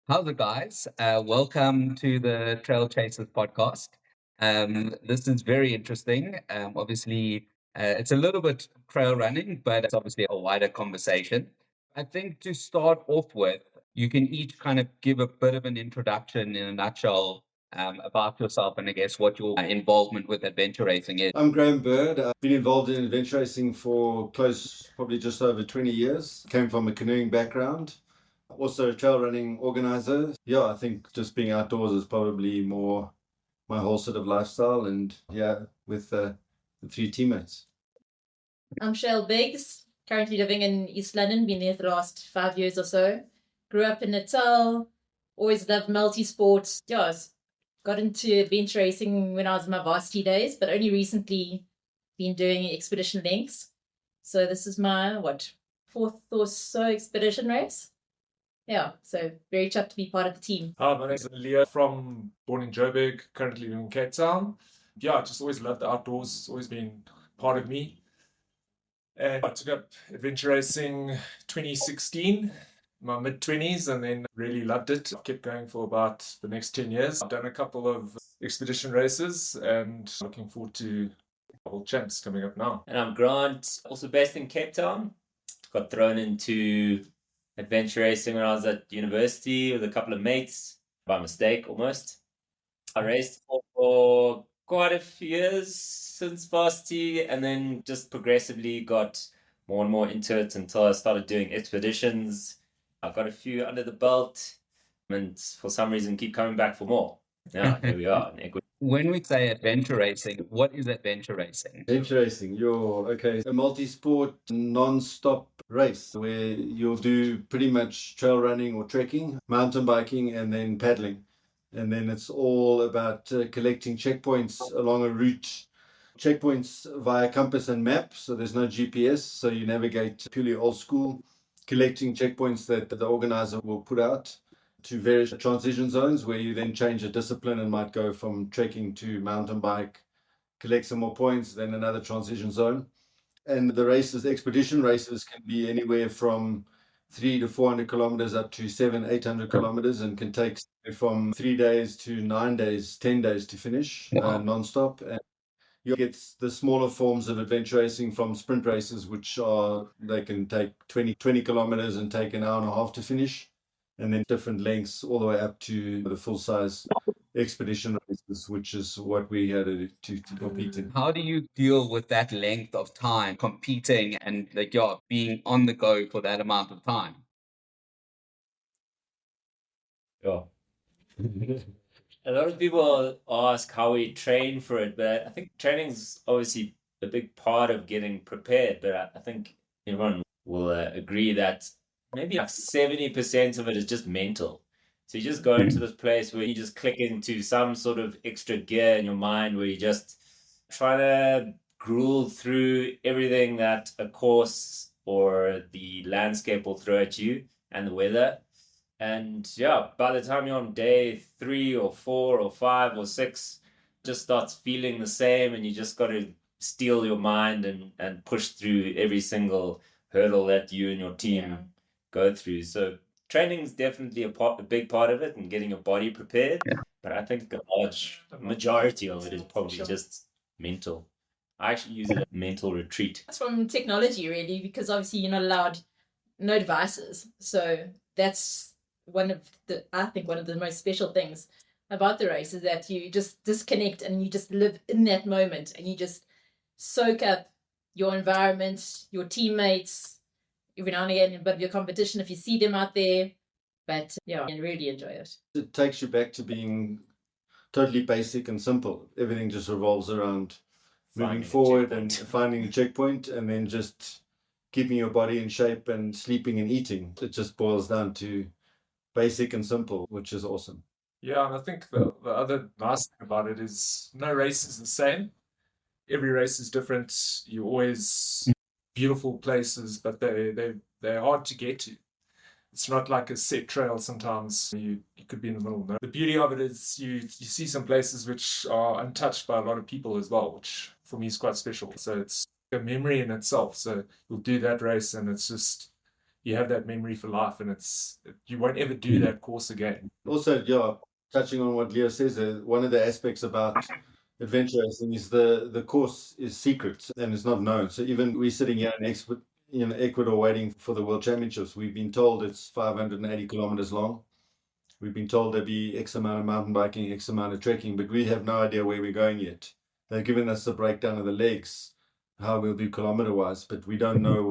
How's it, guys? Welcome to the Trail Chasers podcast. This is very interesting. Obviously, it's a little bit trail running, but it's obviously a wider conversation. I think to start off with, you can each kind of give a bit of an introduction in a nutshell about yourself and I guess what your involvement with adventure racing is. I'm Graham Bird. I've been involved in adventure racing for probably just over 20 years. Came from a canoeing background. Also a trail running organizer. Yeah, I think just being outdoors is probably more my whole sort of lifestyle and with the three teammates. I'm Shell Biggs, currently living in East London, been there for the last 5 years or so. Grew up in Natal, always loved multi-sports. Got into adventure racing when I was in my varsity days, but only recently been doing expedition links. So this is my, fourth or so expedition race. Yeah, so very chuffed to be part of the team. Hi, my name is Leo born in Joburg, currently living in Cape Town. I just always loved the outdoors. It's always been part of me. And I took up adventure racing 2016, my mid-20s, and then really loved it. I kept going for about the next 10 years. I've done a couple of expedition races and looking forward to World Champs coming up now. And I'm Grant, also based in Cape Town. Got thrown into adventure racing when I was at university with a couple of mates, by mistake almost. I raced for quite a few years since varsity and then just progressively got more and more into it until I started doing expeditions. I've got a few under the belt and for some reason keep coming back for more. Yeah, here we are in Ecuador. When we say adventure racing, what is adventure racing? Adventure racing, a multi-sport non-stop race where you'll do pretty much trail running or trekking, mountain biking, and then paddling. And then it's all about collecting checkpoints along a route, checkpoints via compass and map. So there's no GPS, so you navigate purely old school, collecting checkpoints that the organizer will put out to various transition zones where you then change a discipline and might go from trekking to mountain bike, collect some more points, then another transition zone. And the expedition races can be anywhere from 300 to 400 kilometers up to 700-800 kilometers and can take from 3 days to 9 days, 10 days to finish non-stop. And you get the smaller forms of adventure racing from sprint races, they can take 20 kilometers and take an hour and a half to finish. And then different lengths all the way up to the full-size expedition races, which is what we had to compete in. How do you deal with that length of time competing and being on the go for that amount of time? Yeah. A lot of people ask how we train for it, but I think training is obviously a big part of getting prepared. But I think everyone will agree that maybe like 70% of it is just mental. So you just go into this place where you just click into some sort of extra gear in your mind where you just try to gruel through everything that a course or the landscape will throw at you and the weather. And by the time you're on day 3 or 4 or 5 or 6, it just starts feeling the same and you just got to steel your mind and push through every single hurdle that you and your team go through. So training is definitely a big part of it and getting your body prepared. But I think a large majority of it is probably just mental. I actually use it as a mental retreat. That's from technology, really, because obviously you're not allowed no devices. So that's one of the most special things about the race is that you just disconnect and you just live in that moment and you just soak up your environment, your teammates, every now and again a bit of your competition if you see them out there. But I really enjoy it. It takes you back to being totally basic and simple. Everything just revolves around moving forward and finding a checkpoint and then just keeping your body in shape and sleeping and eating. It just boils down to basic and simple, which is awesome. Yeah, and I think the other nice thing about it is no race is the same. Every race is different. You always beautiful places, but they're hard to get to. It's not like a set trail. Sometimes you could be in the middle. The beauty of it is you see some places which are untouched by a lot of people as well, which for me is quite special. So it's a memory in itself. So you'll do that race and it's just you have that memory for life, and you won't ever do that course again. Also, yeah, touching on what Leo says, one of the aspects about adventure racing is the course is secret and it's not known. So even we're sitting here in Ecuador waiting for the World Championships, we've been told it's 580 kilometers long. We've been told there'll be X amount of mountain biking, X amount of trekking, but we have no idea where we're going yet. They've given us a breakdown of the legs, how we'll do kilometer-wise, but we don't know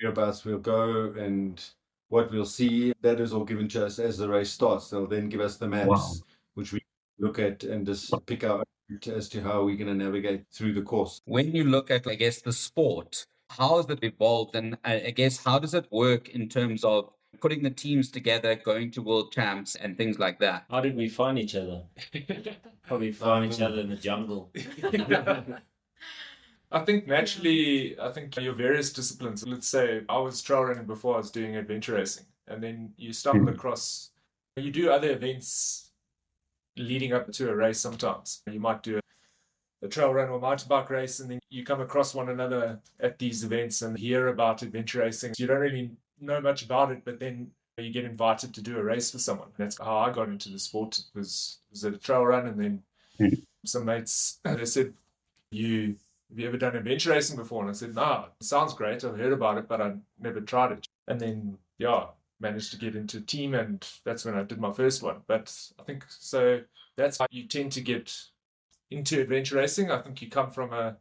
whereabouts we'll go and what we'll see. That is all given to us as the race starts. They'll then give us the maps, Wow. which we look at and just pick out as to how we're going to navigate through the course. When you look at, I guess, the sport, how has it evolved? And I guess, how does it work in terms of putting the teams together, going to world champs and things like that? How did we find each other? Probably found each other in the jungle. I think naturally, your various disciplines, let's say I was trail running before I was doing adventure racing, and then you stumble across, you do other events leading up to a race sometimes. You might do a trail run or mountain bike race, and then you come across one another at these events and hear about adventure racing. You don't really know much about it, but then you get invited to do a race for someone. That's how I got into the sport. It was at a trail run, and then some mates, they said, have you ever done adventure racing before? And I said, no, it sounds great. I've heard about it, but I never tried it. And then, managed to get into a team, and that's when I did my first one. But I think, so that's how you tend to get into adventure racing. I think you come from a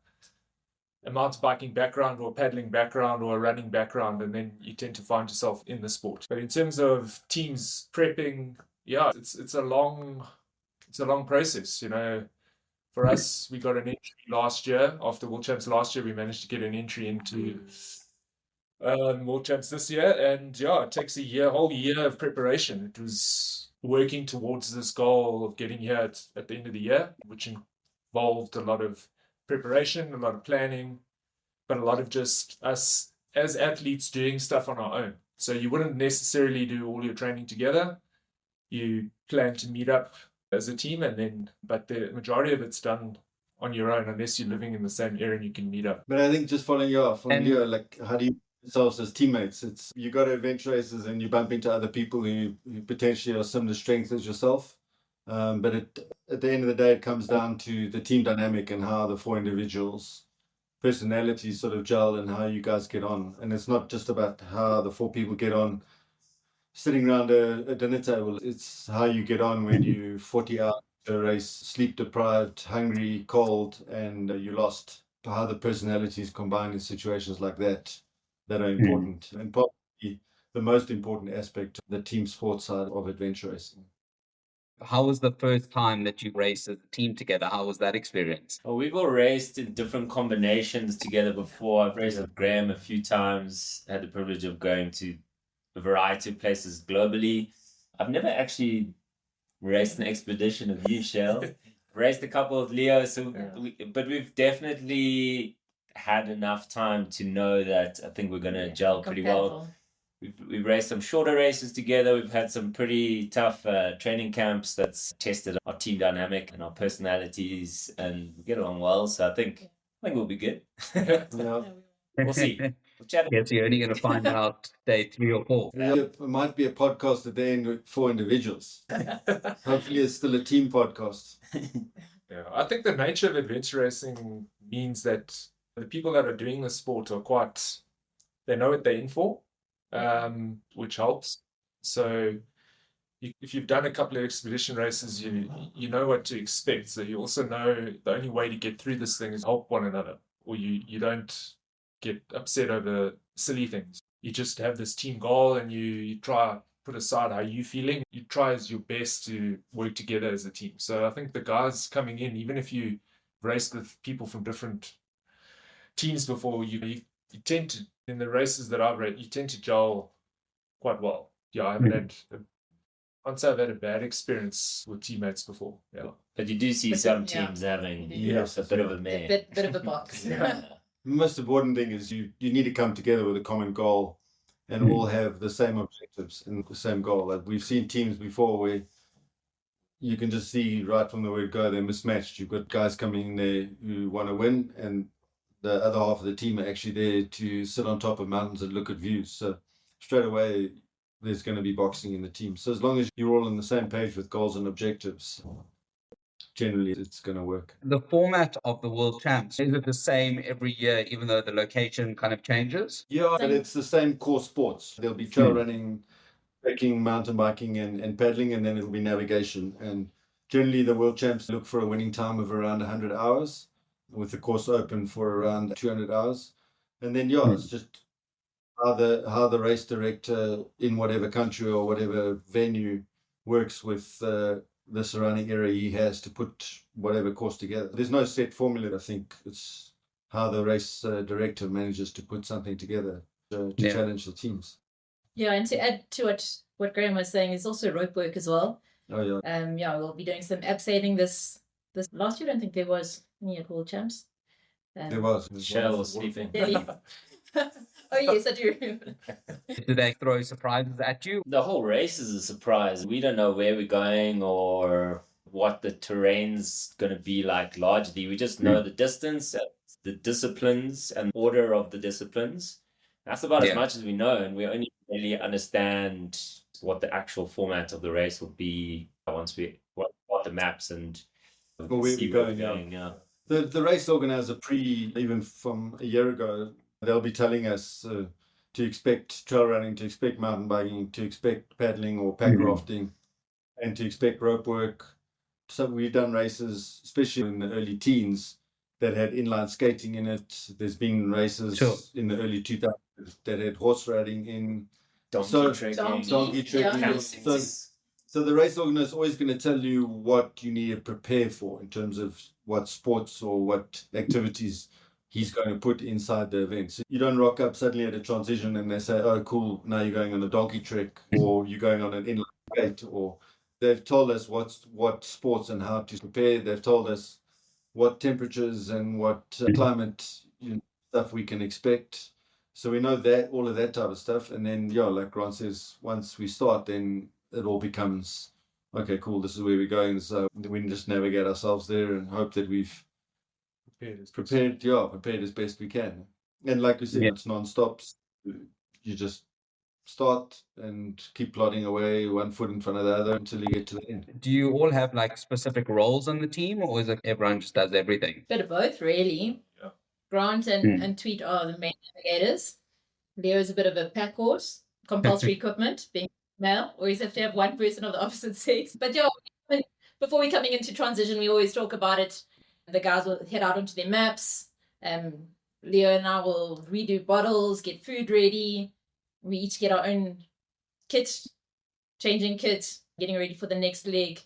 mountain biking background or a paddling background or a running background, and then you tend to find yourself in the sport. But in terms of teams prepping, it's a long process, For us, we got an entry last year. After World Champs last year, we managed to get an entry into World Champs this year. And it takes a whole year of preparation. It was working towards this goal of getting here at the end of the year, which involved a lot of preparation, a lot of planning, but a lot of just us as athletes doing stuff on our own. So you wouldn't necessarily do all your training together. You plan to meet up as a team, but the majority of it's done on your own unless you're living in the same area and you can meet up. But I think just following you off on Leo, like, how do you yourselves as teammates? It's you go to adventure races and you bump into other people who potentially are similar strengths as yourself. But at the end of the day, it comes down to the team dynamic and how the four individuals' personalities sort of gel and how you guys get on. And it's not just about how the four people get on sitting around a dinner table. It's how you get on when you 40 hours to a race, sleep deprived, hungry, cold, and you lost. How the personalities combine in situations like that are important. And probably the most important aspect of the team sports side of adventure racing. How was the first time that you raced as a team together? How was that experience? Well, we've all raced in different combinations together before. I've raced with Graham a few times, had the privilege of going to a variety of places globally. I've never actually raced an expedition of you, Shell. Raced a couple of Leo, but we've definitely had enough time to know that I think we're going to gel pretty well. We've raced some shorter races together. We've had some pretty tough training camps that's tested our team dynamic and our personalities, and we get along well. So I think we'll be good. We'll see. Yes, you're only going to find out day 3 or 4. Yeah, it might be a podcast at the end for individuals. Hopefully it's still a team podcast. Yeah, I think the nature of adventure racing means that the people that are doing the sport they know what they're in for, which helps. So if you've done a couple of expedition races, you know what to expect. So you also know the only way to get through this thing is help one another, or you don't get upset over silly things. You just have this team goal and you try put aside how you're feeling. You try as your best to work together as a team. So I think the guys coming in, even if you raced with people from different teams before, you tend to, in the races that I've raced, you tend to gel quite well. Yeah, I haven't I'd say I've had a bad experience with teammates before. Yeah. But you do see some teams having a bit of a mare. Bit of a box. The most important thing is you need to come together with a common goal and all have the same objectives and the same goal. Like we've seen teams before where you can just see right from the word go, they're mismatched. You've got guys coming in there who want to win, and the other half of the team are actually there to sit on top of mountains and look at views. So straight away there's going to be boxing in the team. So as long as you're all on the same page with goals and objectives, generally it's going to work. The format of the World Champs, is it the same every year, even though the location kind of changes? Yeah, but it's the same core sports. There'll be trail running, trekking, mountain biking, and paddling, and then it'll be navigation. And generally the World Champs look for a winning time of around 100 hours, with the course open for around 200 hours. And then, it's just how the race director in whatever country or whatever venue works with the surrounding area he has to put whatever course together. There's no set formula. I think it's how the race director manages to put something together to challenge the teams. Yeah, and to add to what Graham was saying, is also rope work as well. Oh yeah. We'll be doing some abseiling this last year. I don't think there was any at World Champs. There was. Shell was sleeping. Oh yes, I do remember. Do they throw surprises at you? The whole race is a surprise. We don't know where we're going or what the terrain's going to be like largely. We just know the distance, the disciplines, and order of the disciplines. That's about as much as we know, and we only really understand what the actual format of the race will be once we what the maps and see where we're going. Yeah. The race organizer even from a year ago, they'll be telling us to expect trail running, to expect mountain biking, to expect paddling or pack rafting, and to expect rope work. So we've done races, especially in the early teens, that had inline skating in it. There's been races in the early 2000s that had horse riding in. Donkey trekking. Yeah. So the race organizer is always going to tell you what you need to prepare for in terms of what sports or what activities he's going to put inside the event. So you don't rock up suddenly at a transition and they say, oh, cool, now you're going on a donkey trek or you're going on an inline skate. Or they've told us what sports and how to prepare. They've told us what temperatures and what climate stuff we can expect. So we know that all of that type of stuff. And then, like Grant says, once we start, then it all becomes, okay, cool, this is where we're going. So we can just navigate ourselves there and hope that we've prepared as best we can. And like we said, it's non-stop. You just start and keep plodding away, one foot in front of the other until you get to the end. Do you all have like specific roles on the team, or is it everyone just does everything? Bit of both, really. Yeah. Grant and Tweet are the main navigators. Leo's a bit of a pack horse, compulsory equipment, being male. Always have to have one person of the opposite sex. But before we're coming into transition, we always talk about it. The guys will head out onto their maps. Leo and I will redo bottles, get food ready. We each get our own kit, changing kit, getting ready for the next leg.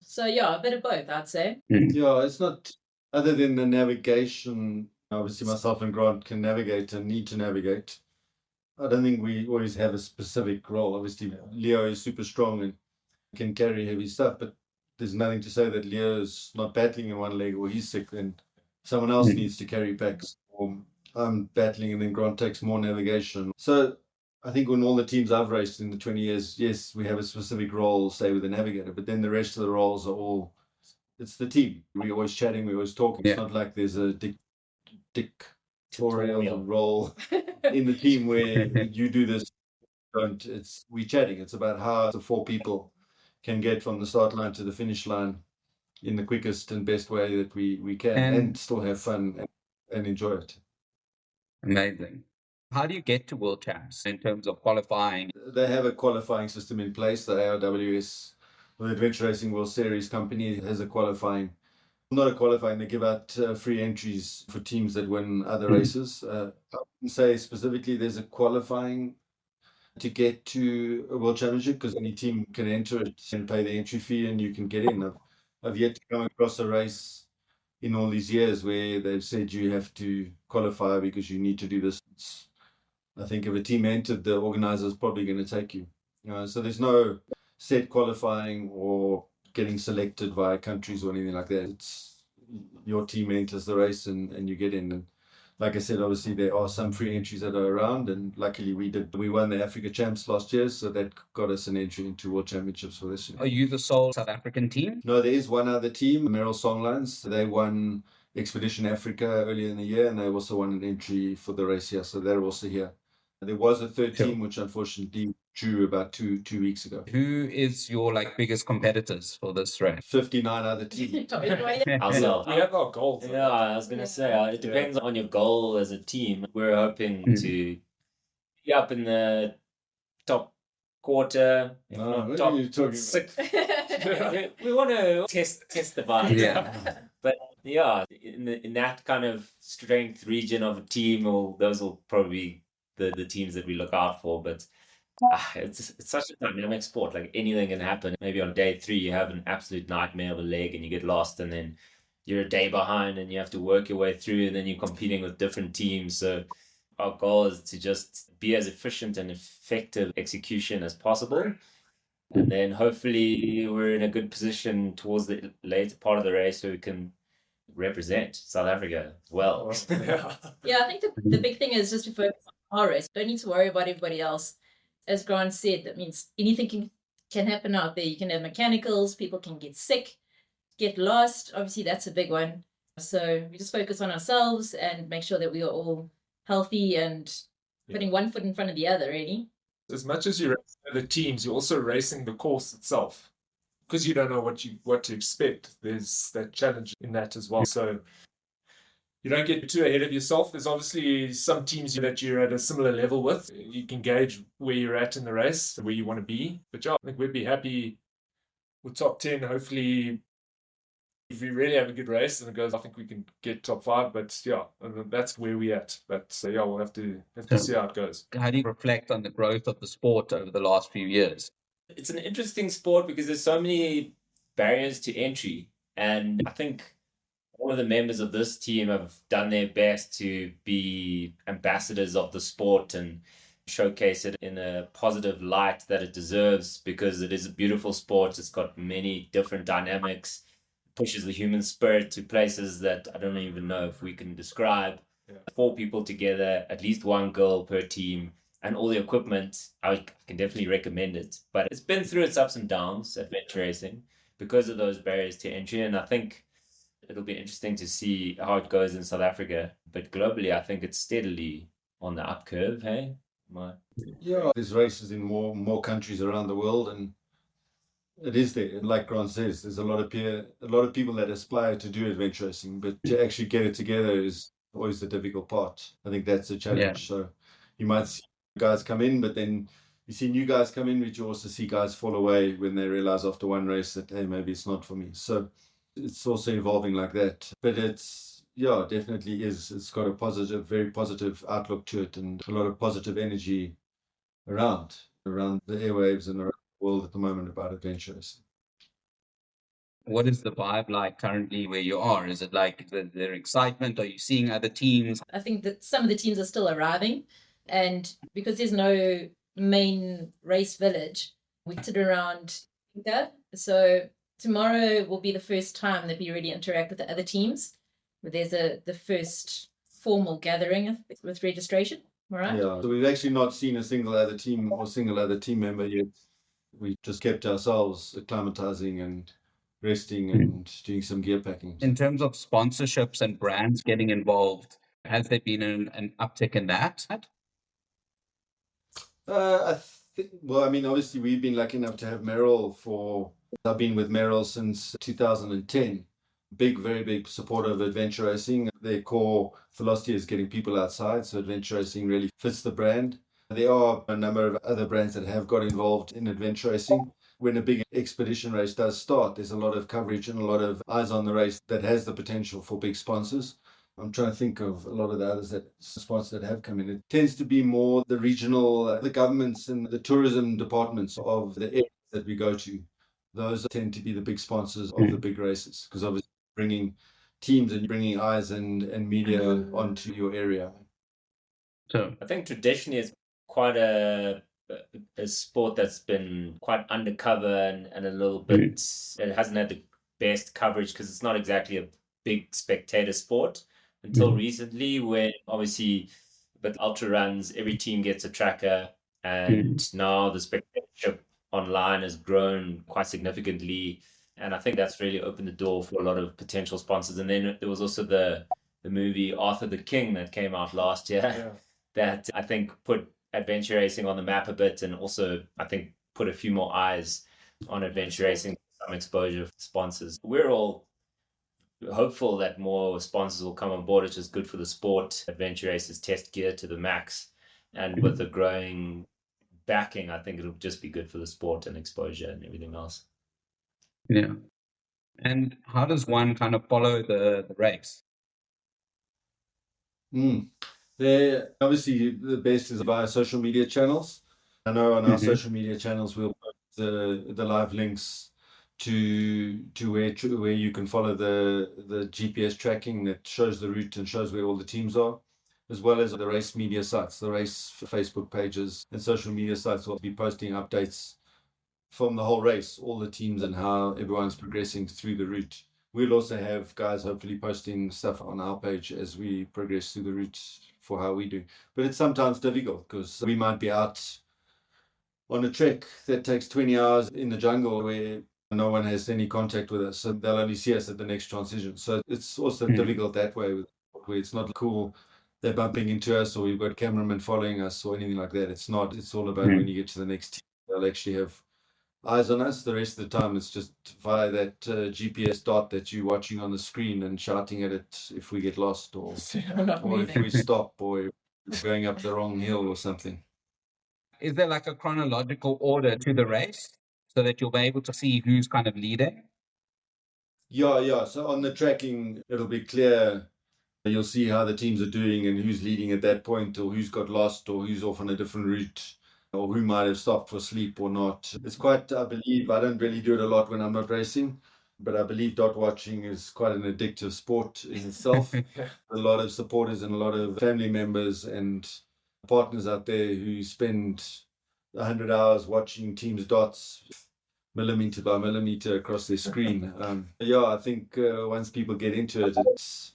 So a bit of both, I'd say. Yeah, it's not, other than the navigation, obviously myself and Grant can navigate and need to navigate. I don't think we always have a specific role. Obviously, Leo is super strong and can carry heavy stuff, but there's nothing to say that Leo's not battling in one leg or he's sick and someone else needs to carry packs. Or I'm battling and then Grant takes more navigation. So I think in all the teams I've raced in the 20 years, yes, we have a specific role, say with the navigator, but then the rest of the roles are all, it's the team. We're always chatting, we're always talking. It's not like there's a dictatorial role in the team where you do this, we chatting. It's about how the four people can get from the start line to the finish line in the quickest and best way that we can and still have fun and enjoy it. Amazing. How do you get to World Champs in terms of qualifying? They have a qualifying system in place. The ARWS, the Adventure Racing World Series company, has a qualifying. Not a qualifying, they give out free entries for teams that win other races. I wouldn't say specifically there's a qualifying to get to a World Championship because any team can enter it and pay the entry fee and you can get in. I've yet to come across a race in all these years where they've said you have to qualify because you need to do this. I think if a team entered, the organizer is probably going to take you. So there's no set qualifying or getting selected via countries or anything like that. It's your team enters the race and you get in. And like I said, obviously there are some free entries that are around, and luckily we won the Africa Champs last year, so that got us an entry into World Championships for this year. Are you the sole South African team? No, there is one other team, Merrell Songlines. They won Expedition Africa earlier in the year, and they also won an entry for the race here, so they're also here. There was a third Sure. team, which unfortunately drew about two weeks ago. Who is your biggest competitors for this race? 59 other teams. Ourselves. We have our goals. Yeah, I was going to say, it depends on your goal as a team. We're hoping to be up in the top quarter, if not What top are you talking six. We want to test the vibe. Yeah. But yeah, in that kind of strength region of a team, or those will probably be the teams that we look out for. But it's such a dynamic sport. Like anything can happen. Maybe on day 3 you have an absolute nightmare of a leg and you get lost, and then you're a day behind and you have to work your way through, and then you're competing with different teams. So our goal is to just be as efficient and effective execution as possible. And then hopefully we're in a good position towards the later part of the race where we can represent South Africa well. Yeah, I think the big thing is just to focus on our race. Don't need to worry about everybody else. As Grant said, that means anything can happen out there. You can have mechanicals, people can get sick, get lost. Obviously, that's a big one. So we just focus on ourselves and make sure that we are all healthy and putting one foot in front of the other, really. As much as you're racing the teams, you're also racing the course itself, because you don't know what to expect. There's that challenge in that as well. So you don't get too ahead of yourself. There's obviously some teams that you're at a similar level with. You can gauge where you're at in the race, where you want to be. But yeah, I think we'd be happy with top 10. Hopefully, if we really have a good race and it goes, I think we can get top 5. But yeah, that's where we're at. But yeah, we'll have to see how it goes. How do you reflect on the growth of the sport over the last few years? It's an interesting sport because there's so many barriers to entry. And I think all of the members of this team have done their best to be ambassadors of the sport and showcase it in a positive light that it deserves, because it is a beautiful sport. It's got many different dynamics, pushes the human spirit to places that I don't even know if we can describe. 4 people together, at least 1 girl per team, and all the equipment. I can definitely recommend it. But it's been through its ups and downs, adventure racing, because of those barriers to entry. And I think it'll be interesting to see how it goes in South Africa. But globally, I think it's steadily on the up curve, hey? Yeah, there's races in more countries around the world, and it is there. And like Grant says, there's a lot of people that aspire to do adventure racing, but to actually get it together is always the difficult part. I think that's the challenge. Yeah. So you might see guys come in, but then you see new guys come in, but you also see guys fall away when they realize after one race that, hey, maybe it's not for me. So it's also evolving like that. But definitely is. It's got a very positive outlook to it, and a lot of positive energy around the airwaves and around the world at the moment about adventures. What is the vibe like currently where you are? Is it like their excitement? Are you seeing other teams? I think that some of the teams are still arriving, and because there's no main race village, we sit around here. So tomorrow will be the first time that we really interact with the other teams. There's the first formal gathering with registration, all right? Yeah, so we've actually not seen a single other team or single other team member yet. We just kept ourselves acclimatizing and resting and doing some gear packing. In terms of sponsorships and brands getting involved, has there been an uptick in that? Obviously we've been lucky enough to have Merrell I've been with Merrell since 2010. Very big supporter of adventure racing. Their core philosophy is getting people outside, so adventure racing really fits the brand. There are a number of other brands that have got involved in adventure racing. When a big expedition race does start, there's a lot of coverage and a lot of eyes on the race that has the potential for big sponsors. I'm trying to think of a lot of the others sponsors that have come in. It tends to be more the regional, the governments and the tourism departments of the areas that we go to. Those tend to be the big sponsors of the big races, because obviously bringing teams and bringing eyes and media onto your area. So I think traditionally it's quite a sport that's been quite undercover and a little bit, it hasn't had the best coverage because it's not exactly a big spectator sport until recently, when obviously with ultra runs, every team gets a tracker, and now the spectatorship online has grown quite significantly. And I think that's really opened the door for a lot of potential sponsors. And then there was also the movie Arthur the King that came out last year that I think put adventure racing on the map a bit, and also I think put a few more eyes on adventure racing, some exposure for sponsors. We're all hopeful that more sponsors will come on board. It's just good for the sport. Adventure races test gear to the max, and with the growing backing, I think it'll just be good for the sport and exposure and everything else. Yeah. And how does one kind of follow the race? There, obviously, the best is via social media channels. I know on our Mhm. social media channels we'll put the live links to where you can follow the GPS tracking that shows the route and shows where all the teams are, as well as the race media sites, the race Facebook pages and social media sites will be posting updates from the whole race, all the teams and how everyone's progressing through the route. We'll also have guys hopefully posting stuff on our page as we progress through the route for how we do. But it's sometimes difficult because we might be out on a trek that takes 20 hours in the jungle where no one has any contact with us, and they'll only see us at the next transition. So it's also difficult that way, where it's not cool they're bumping into us or we've got cameramen following us or anything like that. It's not. It's all about when you get to the next team, they'll actually have eyes on us. The rest of the time it's just via that GPS dot that you're watching on the screen and shouting at it if we get lost or if we stop or if we're going up the wrong hill or something. Is there like a chronological order to the race so that you'll be able to see who's kind of leading? Yeah. So on the tracking, it'll be clear. You'll see how the teams are doing and who's leading at that point or who's got lost or who's off on a different route or who might have stopped for sleep or not. It's quite, I believe, I don't really do it a lot when I'm not racing, but I believe dot watching is quite an addictive sport in itself. A lot of supporters and a lot of family members and partners out there who spend 100 hours watching teams' dots millimeter by millimeter across their screen. I think once people get into it,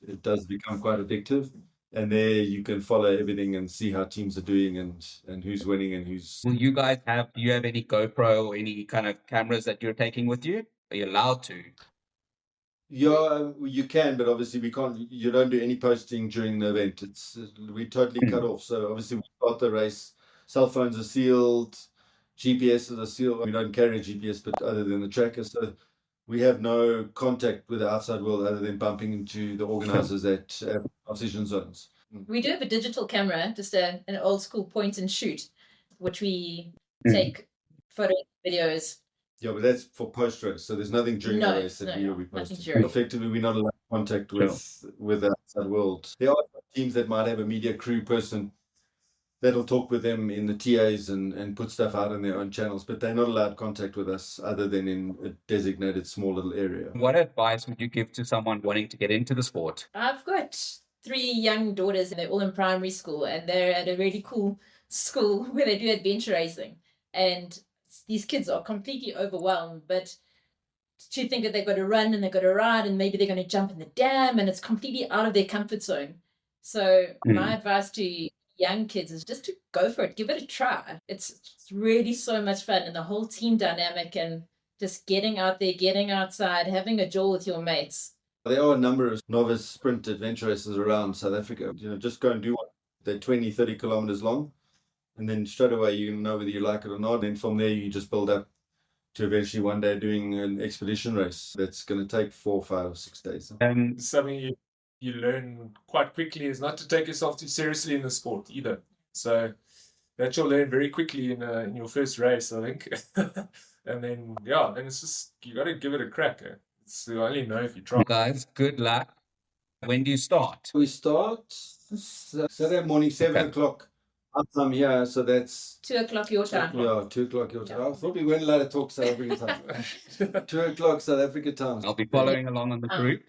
it does become quite addictive. And there you can follow everything and see how teams are doing and who's winning and who's. Do you have any GoPro or any kind of cameras that you're taking with you? Are you allowed to? Yeah, you can, but obviously we can't. You don't do any posting during the event. We totally cut off. So obviously we start the race. Cell phones are sealed. GPSs are sealed. We don't carry a GPS, but other than the tracker, so we have no contact with the outside world other than bumping into the organizers at transition zones. We do have a digital camera, just an old school point and shoot, which we take photos, videos. Yeah, but that's for post race. So there's nothing during the race that we will be posting. Effectively, we're not allowed contact with the outside world. There are teams that might have a media crew person that'll talk with them in the TAs and put stuff out on their own channels, but they're not allowed contact with us other than in a designated small little area. What advice would you give to someone wanting to get into the sport? I've got 3 young daughters and they're all in primary school and they're at a really cool school where they do adventure racing. And these kids are completely overwhelmed, but to think that they've got to run and they've got to ride and maybe they're going to jump in the dam and it's completely out of their comfort zone. So my advice to young kids is just to go for it, give it a try. It's really so much fun and the whole team dynamic and just getting out there, getting outside, having a jaw with your mates. There are a number of novice sprint adventure races around South Africa. Just go and do one. They're 20, 30 kilometers long. And then straight away you know whether you like it or not. And from there you just build up to eventually one day doing an expedition race that's going to take 4, 5, or 6 days. Something you learn quite quickly is not to take yourself too seriously in the sport either. So that you'll learn very quickly in your first race, I think. And then it's just you got to give it a crack. You only know if you try. Guys, good luck. When do you start? We start Saturday morning, 7 o'clock. I'm here, so that's 2 o'clock your time. Yeah, 2 o'clock your time. I thought we weren't allowed to talk South African time. 2 o'clock South Africa time. I'll be following along on the group.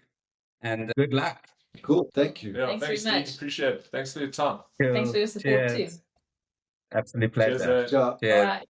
And good luck. Cool, thank you. Yeah, thanks very much. Appreciate it. Thanks for your time. Thanks for your support too. Absolute pleasure. Cheers. Ciao. Cheers. Bye.